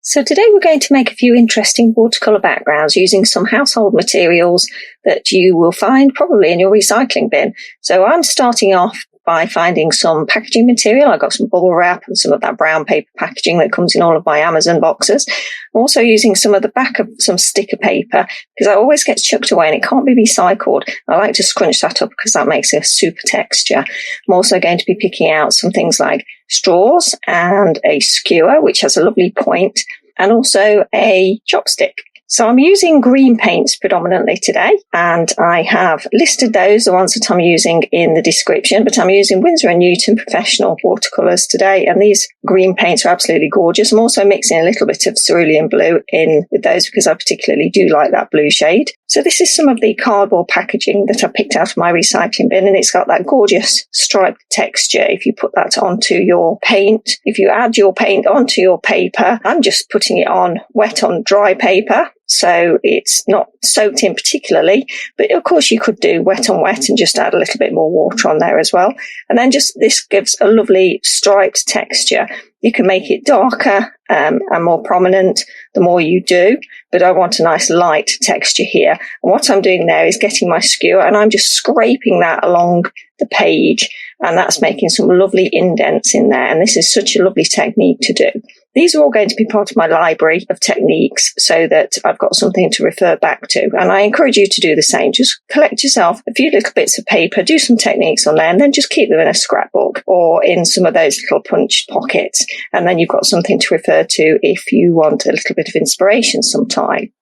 So today we're going to make a few interesting watercolour backgrounds using some household materials that you will find probably in your recycling bin. So I'm starting off by finding some packaging material. I got some bubble wrap and some of that brown paper packaging that comes in all of my Amazon boxes. I'm also using some of the back of some sticker paper because that always gets chucked away and it can't be recycled. I like to scrunch that up because that makes a super texture. I'm also going to be picking out some things like straws and a skewer, which has a lovely point, and also a chopstick. So I'm using green paints predominantly today, and I have listed those, the ones that I'm using, in the description, but I'm using Winsor & Newton Professional watercolours today, and these green paints are absolutely gorgeous. I'm also mixing a little bit of cerulean blue in with those because I particularly do like that blue shade. So this is some of the cardboard packaging that I picked out of my recycling bin, and it's got that gorgeous striped texture if you put that onto your paint. If you add your paint onto your paper, I'm just putting it on wet on dry paper, so it's not soaked in particularly, but of course you could do wet on wet and just add a little bit more water on there as well. And then just this gives a lovely striped texture. You can make it darker and more prominent the more you do, but I want a nice light texture here. And what I'm doing there is getting my skewer and I'm just scraping that along the page, and that's making some lovely indents in there. And this is such a lovely technique to do. These are all going to be part of my library of techniques so that I've got something to refer back to. And I encourage you to do the same. Just collect yourself a few little bits of paper, do some techniques on there, and then just keep them in a scrapbook or in some of those little punched pockets. And then you've got something to refer to if you want a little bit of inspiration sometime.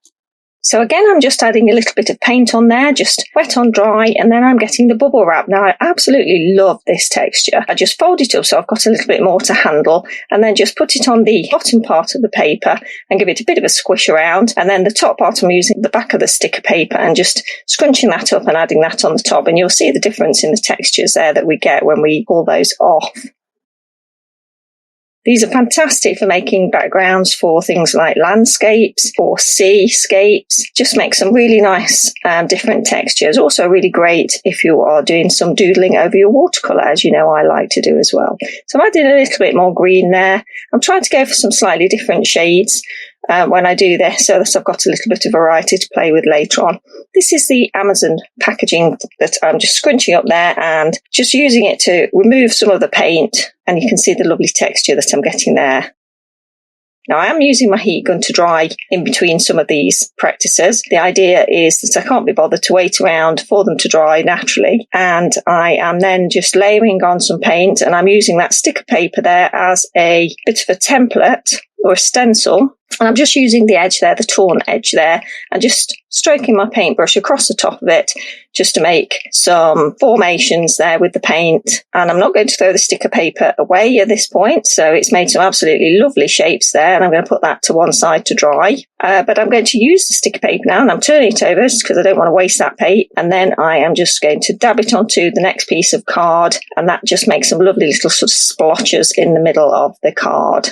So again, I'm just adding a little bit of paint on there, just wet on dry, and then I'm getting the bubble wrap. Now, I absolutely love this texture. I just fold it up so I've got a little bit more to handle, and then just put it on the bottom part of the paper and give it a bit of a squish around. And then the top part, I'm using the back of the sticker paper and just scrunching that up and adding that on the top. And you'll see the difference in the textures there that we get when we pull those off. These are fantastic for making backgrounds for things like landscapes or seascapes. Just make some really nice different textures. Also really great if you are doing some doodling over your watercolour, as you know I like to do as well. So I'm adding a little bit more green there. I'm trying to go for some slightly different shades when I do this, so that I've got a little bit of variety to play with later on. This is the Amazon packaging that I'm just scrunching up there and just using it to remove some of the paint, and you can see the lovely texture that I'm getting there. Now, I am using my heat gun to dry in between some of these practices. The idea is that I can't be bothered to wait around for them to dry naturally, and I am then just layering on some paint, and I'm using that sticker paper there as a bit of a template or a stencil. And I'm just using the edge there, the torn edge there, and just stroking my paintbrush across the top of it just to make some formations there with the paint. And I'm not going to throw the sticker paper away at this point, so it's made some absolutely lovely shapes there, and I'm going to put that to one side to dry. But I'm going to use the sticker paper now, and I'm turning it over just because I don't want to waste that paint. And then I am just going to dab it onto the next piece of card, and that just makes some lovely little sort of splotches in the middle of the card.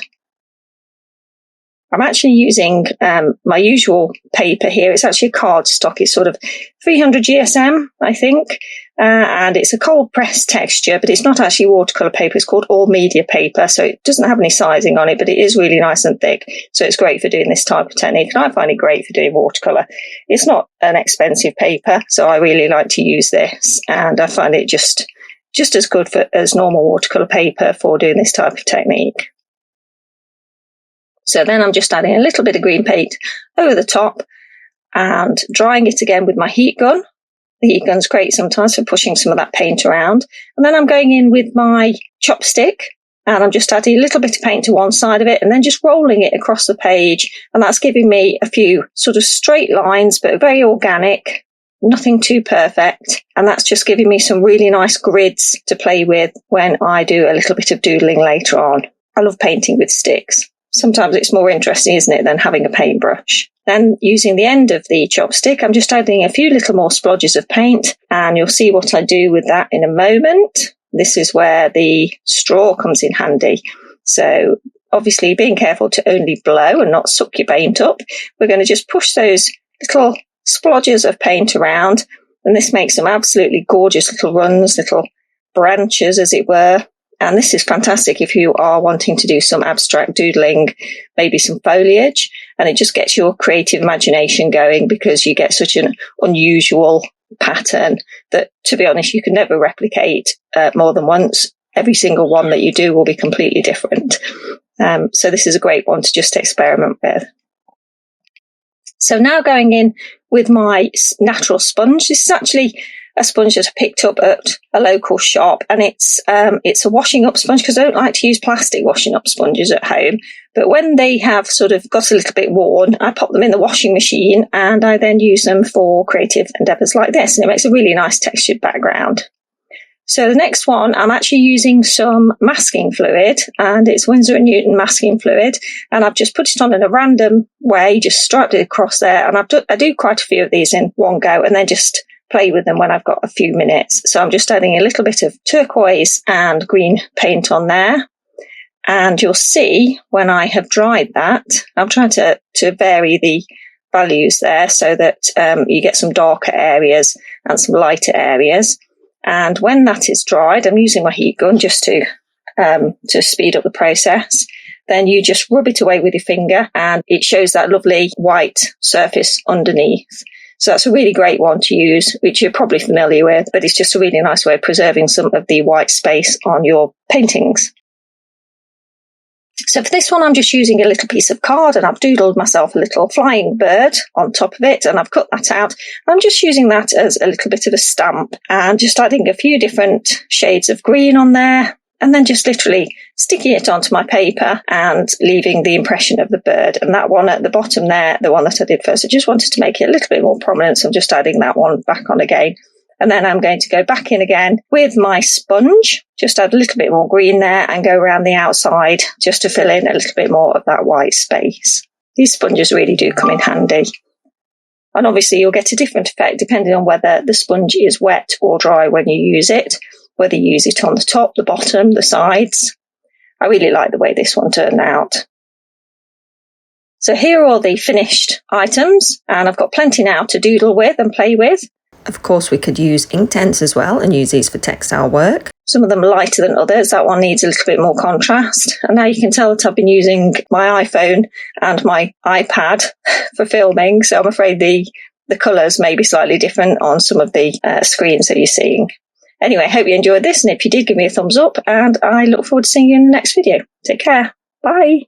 I'm actually using my usual paper here. It's actually a cardstock. It's sort of 300 GSM, I think, and it's a cold press texture, but it's not actually watercolour paper. It's called all media paper, so it doesn't have any sizing on it, but it is really nice and thick, so it's great for doing this type of technique, and I find it great for doing watercolour. It's not an expensive paper, so I really like to use this, and I find it just as good as normal watercolour paper for doing this type of technique. So then I'm just adding a little bit of green paint over the top and drying it again with my heat gun. The heat gun's great sometimes for pushing some of that paint around. And then I'm going in with my chopstick and I'm just adding a little bit of paint to one side of it and then just rolling it across the page. And that's giving me a few sort of straight lines, but very organic, nothing too perfect. And that's just giving me some really nice grids to play with when I do a little bit of doodling later on. I love painting with sticks. Sometimes it's more interesting, isn't it, than having a paintbrush. Then using the end of the chopstick, I'm just adding a few little more splodges of paint, and you'll see what I do with that in a moment. This is where the straw comes in handy. So obviously being careful to only blow and not suck your paint up. We're going to just push those little splodges of paint around, and this makes some absolutely gorgeous little runs, little branches as it were, And this is fantastic if you are wanting to do some abstract doodling, maybe some foliage, and it just gets your creative imagination going because you get such an unusual pattern that, to be honest, you can never replicate more than once. Every single one that you do will be completely different. So this is a great one to just experiment with. So now going in with my natural sponge. This is actually a sponge that I picked up at a local shop, and it's a washing up sponge because I don't like to use plastic washing up sponges at home. But when they have sort of got a little bit worn, I pop them in the washing machine and I then use them for creative endeavours like this, and it makes a really nice textured background. So the next one, I'm actually using some masking fluid, and it's Winsor & Newton masking fluid, and I've just put it on in a random way, just striped it across there, and I do quite a few of these in one go, and then just play with them when I've got a few minutes. So I'm just adding a little bit of turquoise and green paint on there, and you'll see when I have dried that, I'm trying to vary the values there so that you get some darker areas and some lighter areas. And when that is dried, I'm using my heat gun just to speed up the process. Then you just rub it away with your finger and it shows that lovely white surface underneath. So that's a really great one to use, which you're probably familiar with, but it's just a really nice way of preserving some of the white space on your paintings. So for this one, I'm just using a little piece of card, and I've doodled myself a little flying bird on top of it, and I've cut that out. I'm just using that as a little bit of a stamp and just adding a few different shades of green on there, and then just literally sticking it onto my paper and leaving the impression of the bird. And that one at the bottom there, the one that I did first, I just wanted to make it a little bit more prominent, so I'm just adding that one back on again. And then I'm going to go back in again with my sponge, just add a little bit more green there and go around the outside just to fill in a little bit more of that white space. These sponges really do come in handy. And obviously you'll get a different effect depending on whether the sponge is wet or dry when you use it, whether you use it on the top, the bottom, the sides. I really like the way this one turned out. So here are all the finished items, and I've got plenty now to doodle with and play with. Of course, we could use inktense as well and use these for textile work. Some of them are lighter than others. That one needs a little bit more contrast. And now you can tell that I've been using my iPhone and my iPad for filming. So I'm afraid the colours may be slightly different on some of the screens that you're seeing. Anyway, I hope you enjoyed this. And if you did, give me a thumbs up. And I look forward to seeing you in the next video. Take care. Bye.